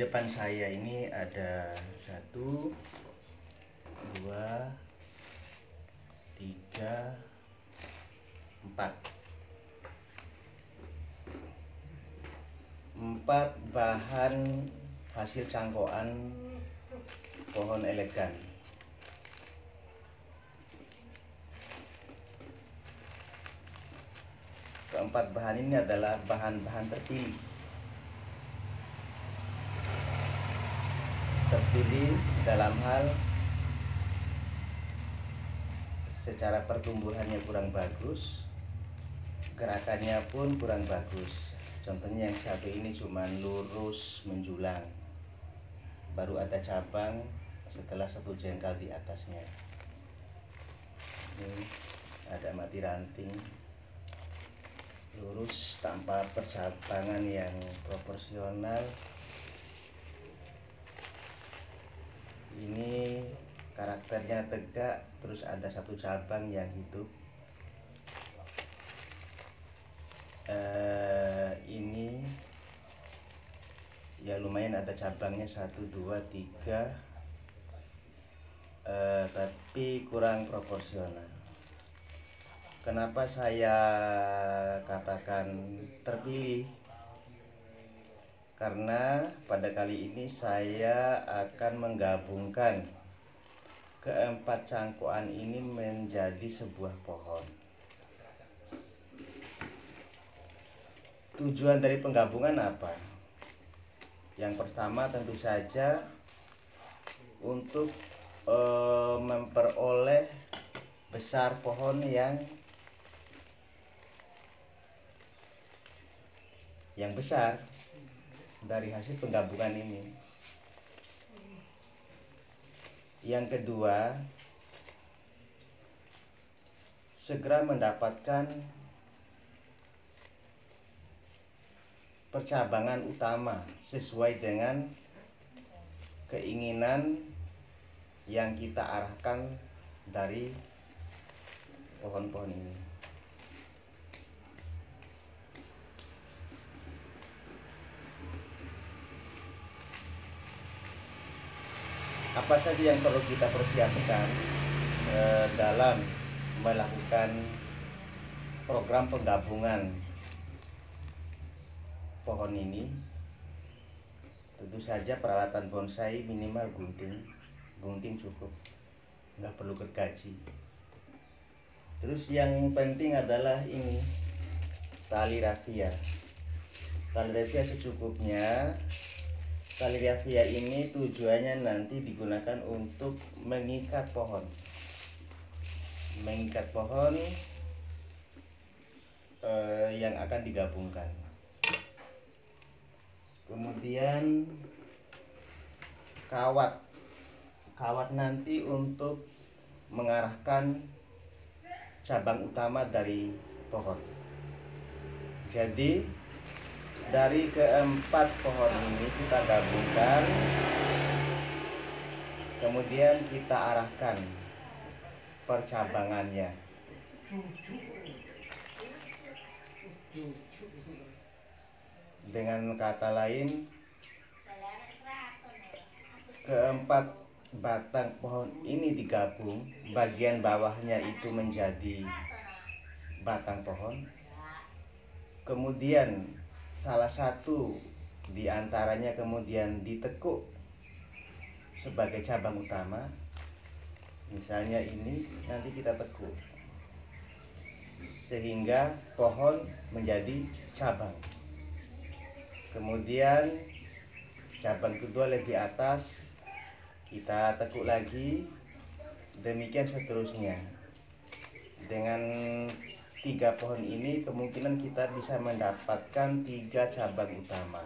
depan saya ini ada 1, 2, 3, 4 bahan hasil cangkokan pohon elegan. Keempat bahan ini adalah bahan-bahan terpilih dalam hal secara pertumbuhannya kurang bagus, gerakannya pun kurang bagus. Contohnya yang satu ini cuma lurus menjulang, baru ada cabang setelah 1 jengkal di atasnya. Ini ada mati ranting, lurus tanpa percabangan yang proporsional. Ini karakternya tegak, terus ada 1 cabang yang hidup. Ini ya lumayan ada cabangnya 1, 2, 3, tapi kurang proporsional. Kenapa saya katakan terpilih? Karena pada kali ini saya akan menggabungkan keempat cangkokan ini menjadi sebuah pohon. Tujuan dari penggabungan apa? Yang pertama tentu saja untuk memperoleh besar pohon yang besar dari hasil penggabungan ini. Yang kedua, segera mendapatkan percabangan utama sesuai dengan keinginan yang kita arahkan dari pohon-pohon ini. Apa saja yang perlu kita persiapkan dalam melakukan program penggabungan pohon ini? Tentu saja peralatan bonsai minimal gunting cukup, nggak perlu gergaji. Terus yang penting adalah ini tali rafia. Tali rafia secukupnya. Tali rafia ini tujuannya nanti digunakan untuk mengikat pohon, yang akan digabungkan. Kemudian kawat nanti untuk mengarahkan cabang utama dari pohon. Jadi dari keempat pohon ini kita gabungkan, kemudian kita arahkan percabangannya. Dengan kata lain, keempat batang pohon ini digabung, bagian bawahnya itu menjadi batang pohon. Kemudian salah satu di antaranya kemudian ditekuk sebagai cabang utama. Misalnya ini nanti kita tekuk sehingga pohon menjadi cabang. Kemudian cabang kedua lebih atas kita tekuk lagi, demikian seterusnya. Dengan 3 pohon ini kemungkinan kita bisa mendapatkan 3 cabang utama.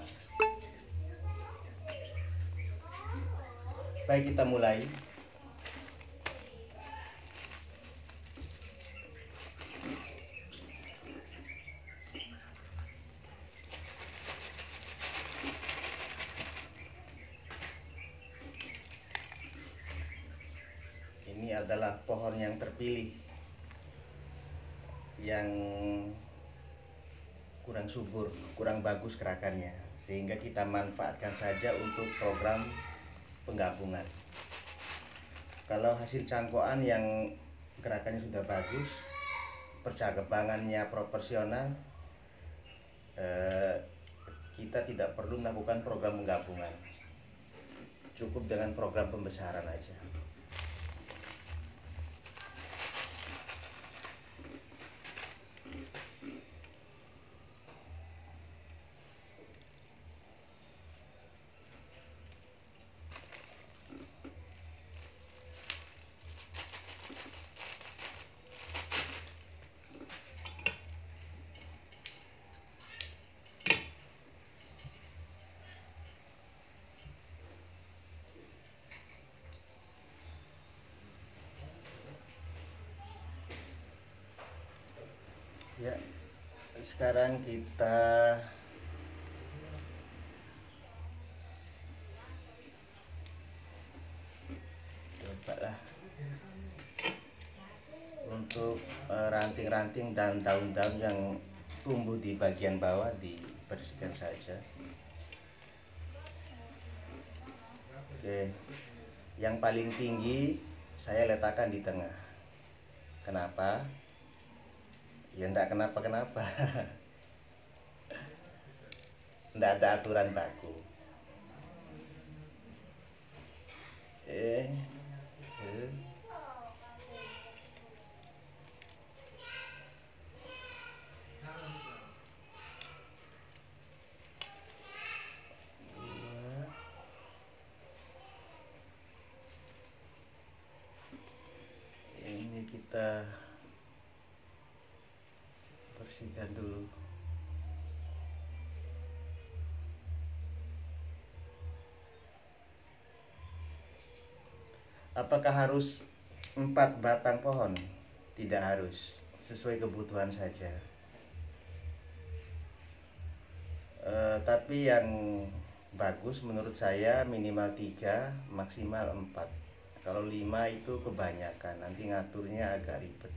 Baik, kita mulai. Ini adalah pohon yang terpilih, yang kurang subur, kurang bagus gerakannya. sehingga kita manfaatkan saja untuk program penggabungan. Kalau hasil cangkokan yang gerakannya sudah bagus, percakapannya proporsional, kita tidak perlu melakukan program penggabungan, cukup dengan program pembesaran aja. Ya, sekarang kita cobalah untuk ranting-ranting dan daun-daun yang tumbuh di bagian bawah dibersihkan saja. Oke, yang paling tinggi saya letakkan di tengah. Kenapa? Ya enggak kenapa-kenapa. Enggak ada aturan baku. Eh, eh. Ini kita bersihkan dulu. Apakah harus 4 batang pohon? Tidak harus, sesuai kebutuhan saja. Tapi yang bagus menurut saya minimal 3, maksimal 4. Kalau 5 itu kebanyakan, nanti ngaturnya agak ribet.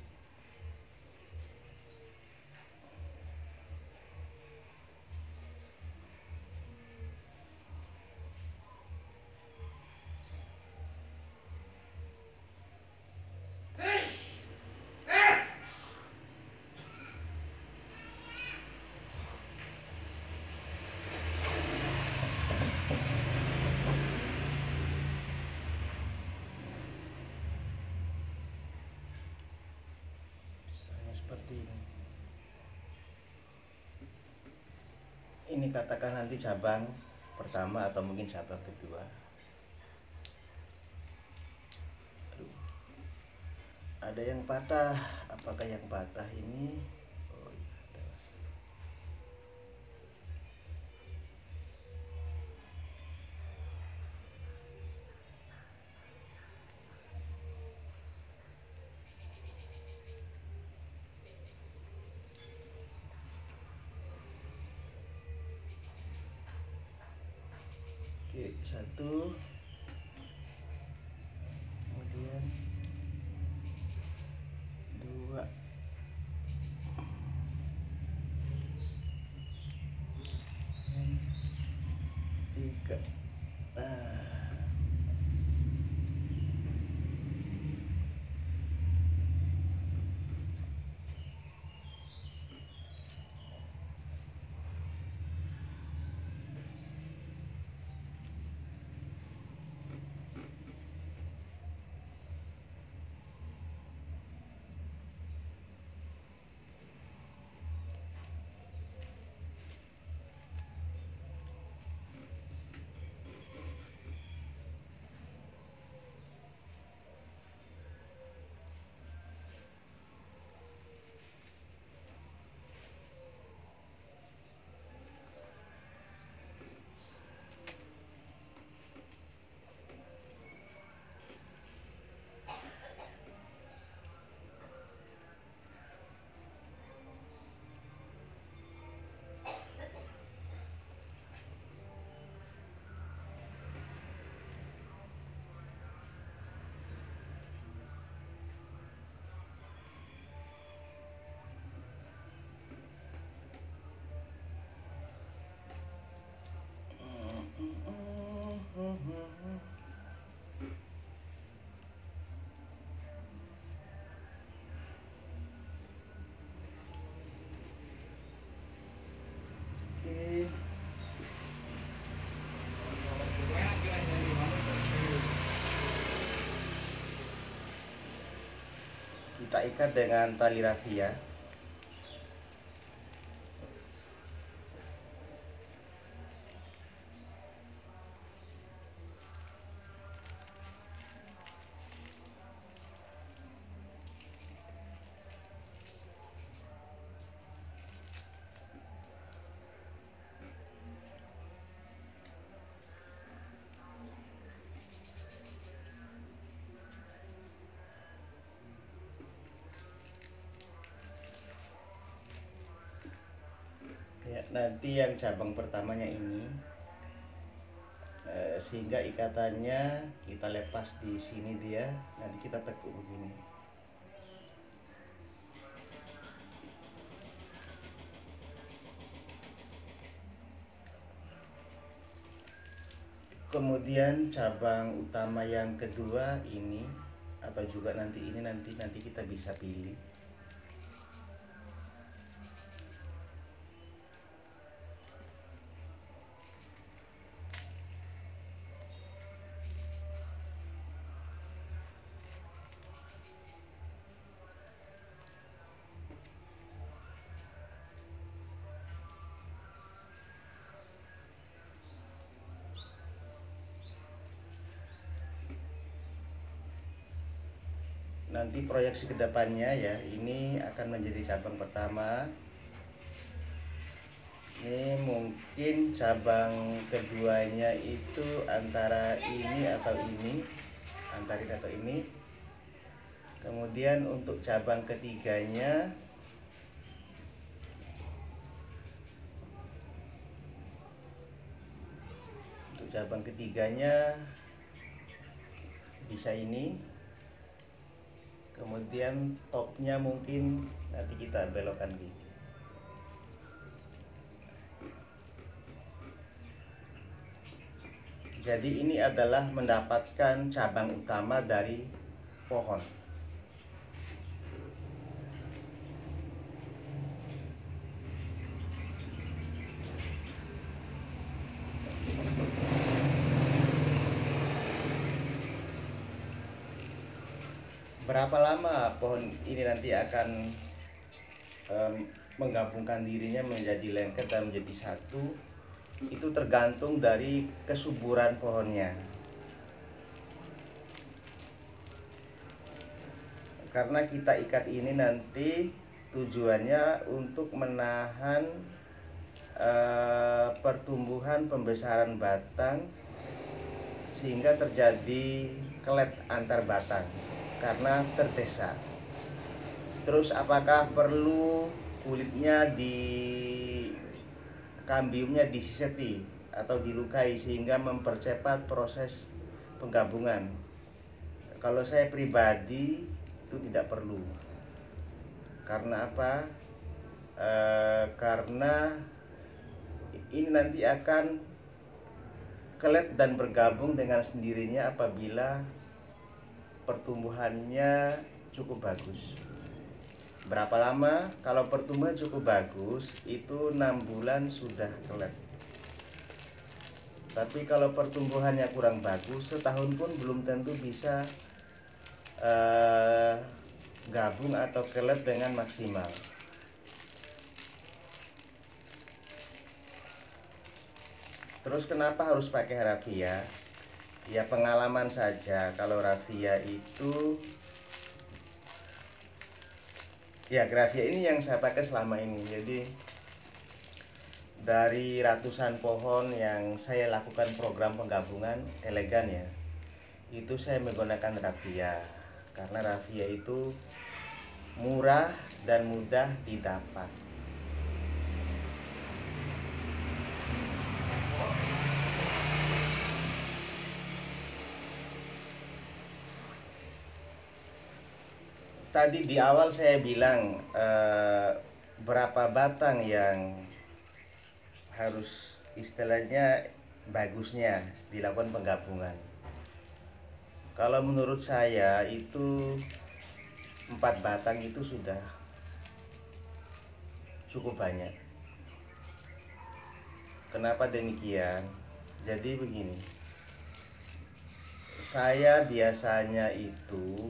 Seperti ini katakan nanti cabang pertama atau mungkin cabang kedua. Aduh. Ada yang patah. Apakah yang patah ini? Oh iya, ada. Oke, 1, kemudian 2, 3. ikat dengan tali rafia. Ya, nanti yang cabang pertamanya ini sehingga ikatannya kita lepas di sini, dia nanti kita tekuk begini. Kemudian cabang utama yang kedua ini, atau juga nanti ini, nanti kita bisa pilih. Nanti proyeksi ke depannya ya, ini akan menjadi cabang pertama. Ini mungkin cabang keduanya itu antara ini atau ini, antara ini atau ini. Kemudian untuk cabang ketiganya bisa ini. Kemudian topnya mungkin nanti kita belokkan gini. Jadi ini adalah mendapatkan cabang utama dari pohon. Berapa lama pohon ini nanti akan menggabungkan dirinya menjadi lengket dan menjadi satu, itu tergantung dari kesuburan pohonnya. Karena kita ikat ini nanti tujuannya untuk menahan pertumbuhan pembesaran batang sehingga terjadi kelet antar batang karena terdesak. Terus apakah perlu kulitnya kambiumnya disiseti atau dilukai sehingga mempercepat proses penggabungan? Kalau saya pribadi itu tidak perlu. Karena apa? Karena ini nanti akan kelet dan bergabung dengan sendirinya apabila pertumbuhannya cukup bagus. Berapa lama? Kalau pertumbuhan cukup bagus itu 6 bulan sudah kelet. Tapi kalau pertumbuhannya kurang bagus, setahun pun belum tentu bisa gabung atau kelet dengan maksimal. Terus kenapa harus pakai rafia? Ya pengalaman saja. Kalau rafia itu, ya rafia ini yang saya pakai selama ini. Jadi dari ratusan pohon yang saya lakukan program penggabungan elegan ya, itu saya menggunakan rafia. Karena rafia itu murah dan mudah didapat. Tadi di awal saya bilang berapa batang yang harus istilahnya bagusnya dilakukan penggabungan. Kalau menurut saya itu 4 batang itu sudah cukup banyak. Kenapa demikian? Jadi begini, saya biasanya itu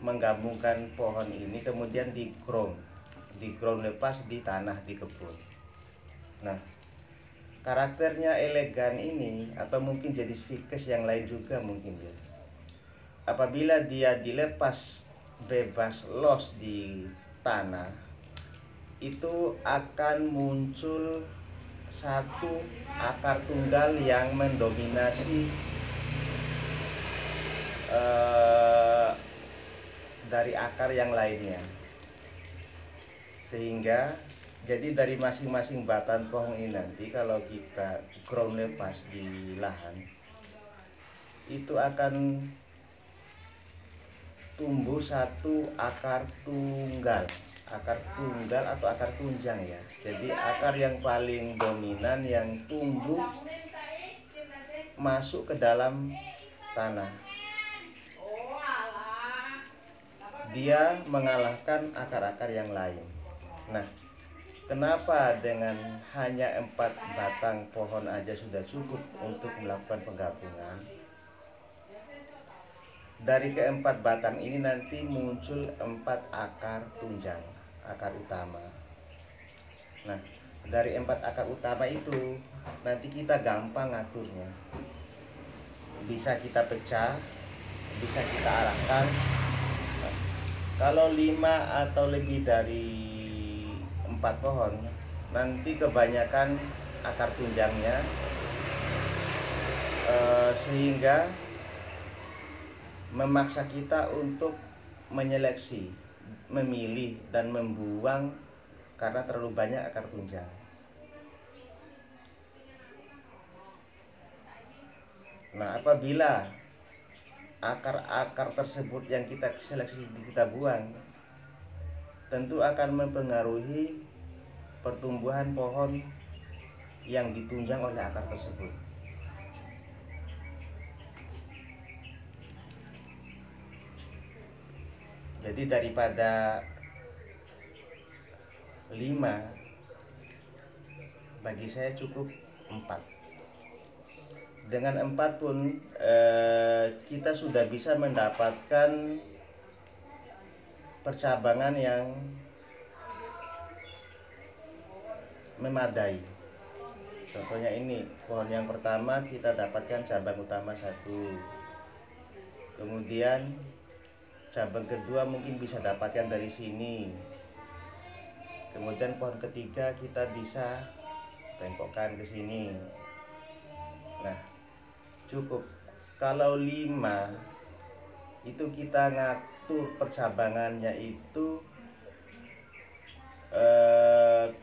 menggabungkan pohon ini kemudian di ground lepas di tanah di kebun. Nah, karakternya elegan ini atau mungkin jenis ficus yang lain juga mungkin ya. Apabila dia dilepas bebas los di tanah, itu akan muncul satu akar tunggal yang mendominasi dari akar yang lainnya, sehingga jadi dari masing-masing batang pohon ini nanti kalau kita ground lepas di lahan itu akan tumbuh satu akar tunggal atau akar tunjang ya. Jadi akar yang paling dominan yang tumbuh masuk ke dalam tanah. Dia mengalahkan akar-akar yang lain. Nah, kenapa dengan hanya 4 batang pohon aja sudah cukup untuk melakukan penggabungan? Dari keempat batang ini nanti muncul 4 akar tunjang, akar utama. Nah, dari 4 akar utama itu nanti kita gampang ngaturnya. Bisa kita pecah, bisa kita arahkan. Nah, kalau 5 atau lebih dari 4 pohon, nanti kebanyakan akar tunjangnya sehingga memaksa kita untuk menyeleksi, memilih dan membuang karena terlalu banyak akar tunjang. Nah, apabila akar-akar tersebut yang kita seleksi kita buang, tentu akan mempengaruhi pertumbuhan pohon yang ditunjang oleh akar tersebut. Jadi daripada 5, bagi saya cukup 4. Dengan 4 pun kita sudah bisa mendapatkan percabangan yang memadai. Contohnya ini, pohon yang pertama kita dapatkan cabang utama 1. Kemudian cabang kedua mungkin bisa dapatkan dari sini. Kemudian pohon ketiga kita bisa bengkokkan ke sini. Nah, cukup. Kalau 5 itu kita ngatur percabangannya itu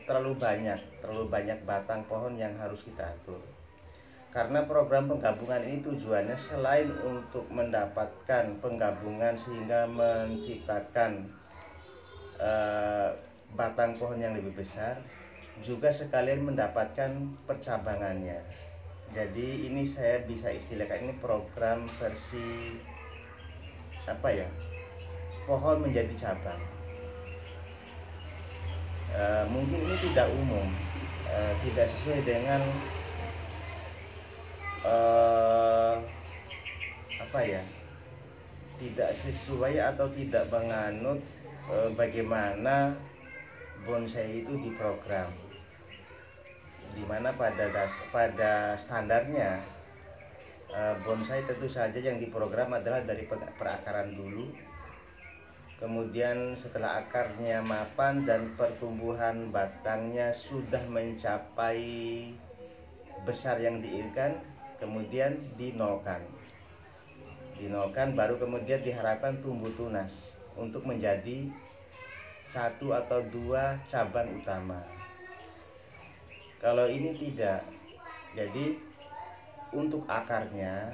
terlalu banyak batang pohon yang harus kita atur. Karena program penggabungan ini tujuannya selain untuk mendapatkan penggabungan sehingga menciptakan batang pohon yang lebih besar, juga sekalian mendapatkan percabangannya. Jadi ini saya bisa istilahkan ini program versi pohon menjadi cabang. Mungkin ini tidak umum, tidak sesuai dengan tidak sesuai atau tidak menganut bagaimana bonsai itu diprogram, dimana pada standarnya bonsai tentu saja yang diprogram adalah dari perakaran dulu. Kemudian setelah akarnya mapan dan pertumbuhan batangnya sudah mencapai besar yang diinginkan, kemudian dinolkan baru kemudian diharapkan tumbuh tunas untuk menjadi 1 atau 2 cabang utama. Kalau ini tidak, jadi untuk akarnya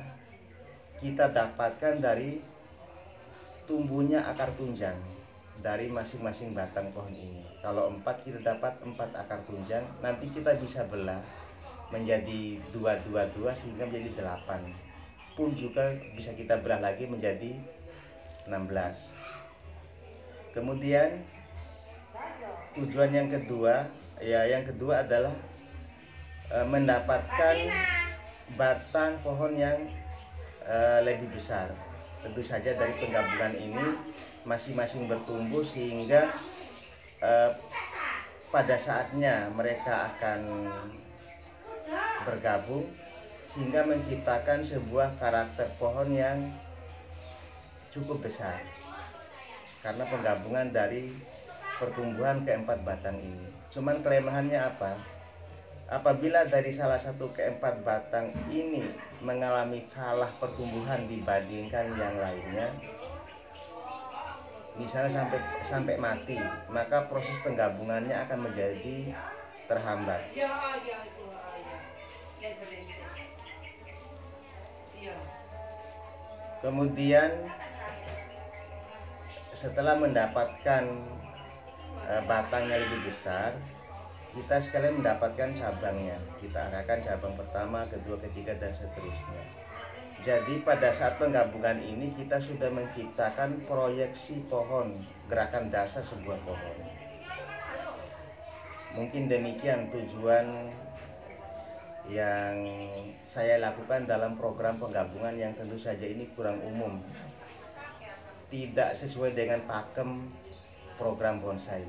kita dapatkan dari tumbuhnya akar tunjang dari masing-masing batang pohon ini. Kalau 4 kita dapat 4 akar tunjang, nanti kita bisa belah menjadi 2 sehingga menjadi 8. Pun juga bisa kita belah lagi menjadi 16. Kemudian tujuan yang kedua adalah mendapatkan batang pohon yang lebih besar. Tentu saja dari penggabungan ini masing-masing bertumbuh sehingga pada saatnya mereka akan bergabung sehingga menciptakan sebuah karakter pohon yang cukup besar karena penggabungan dari pertumbuhan keempat batang ini. Cuman kelemahannya apa? Apabila dari salah satu keempat batang ini mengalami kalah pertumbuhan dibandingkan yang lainnya, misalnya sampai mati, maka proses penggabungannya akan menjadi terhambat. Kemudian setelah mendapatkan batang yang lebih besar, kita sekalian mendapatkan cabangnya. Kita arahkan cabang pertama, kedua, ketiga, dan seterusnya. Jadi pada saat penggabungan ini kita sudah menciptakan proyeksi pohon, gerakan dasar sebuah pohon. Mungkin demikian tujuan yang saya lakukan dalam program penggabungan yang tentu saja ini kurang umum, tidak sesuai dengan pakem program bonsai.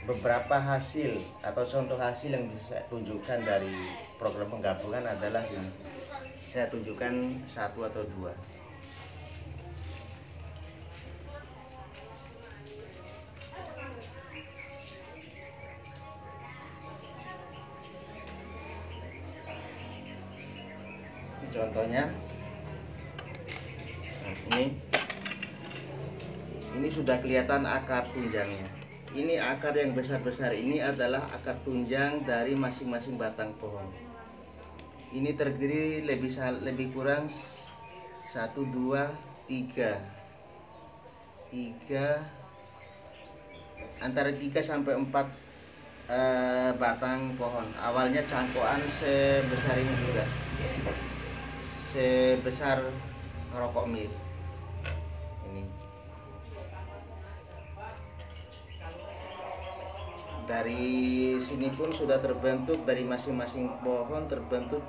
Beberapa hasil atau contoh hasil yang bisa saya tunjukkan dari program penggabungan adalah ini. Saya tunjukkan satu atau dua. Contohnya ini sudah kelihatan akar tunjangnya. Ini akar yang besar-besar ini adalah akar tunjang dari masing-masing batang pohon. Ini terdiri lebih kurang 1, 2, 3 antara 3 sampai 4 batang pohon. Awalnya cangkokan sebesar ini juga, sebesar rokok mil. Ini dari sini pun sudah terbentuk, dari masing-masing pohon terbentuk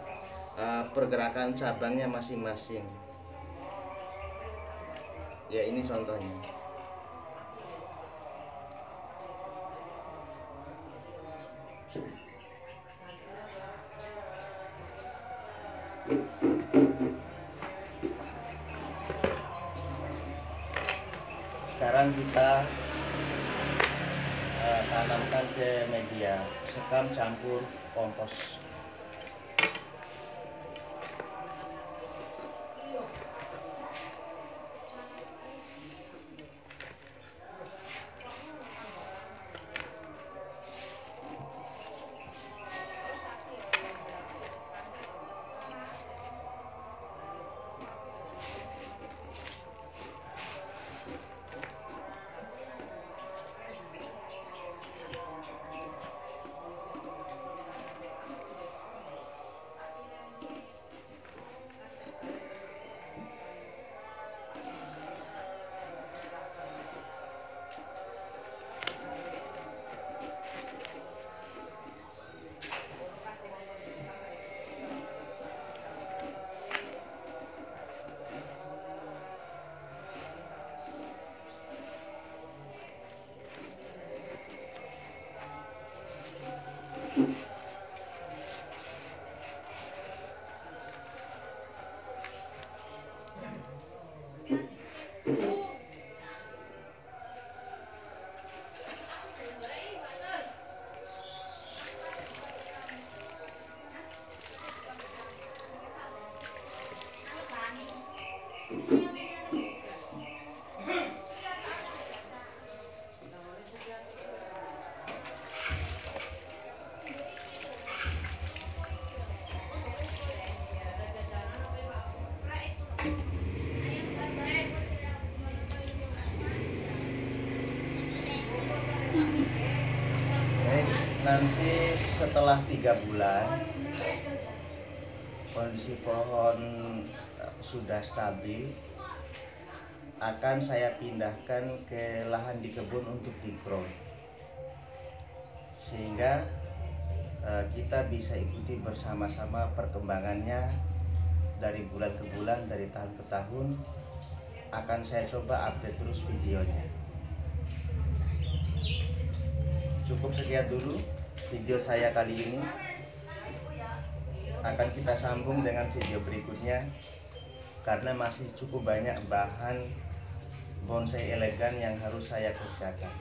pergerakan cabangnya masing-masing. Ya, ini contohnya. Sekarang kita tanamkan ke media sekam campur kompos. Nanti setelah 3 bulan kondisi pohon sudah stabil, akan saya pindahkan ke lahan di kebun untuk di-grow, sehingga kita bisa ikuti bersama-sama perkembangannya dari bulan ke bulan, dari tahun ke tahun, akan saya coba update terus videonya. Cukup sekian dulu video saya kali ini. Akan kita sambung dengan video berikutnya, karena masih cukup banyak bahan bonsai elegan yang harus saya kerjakan.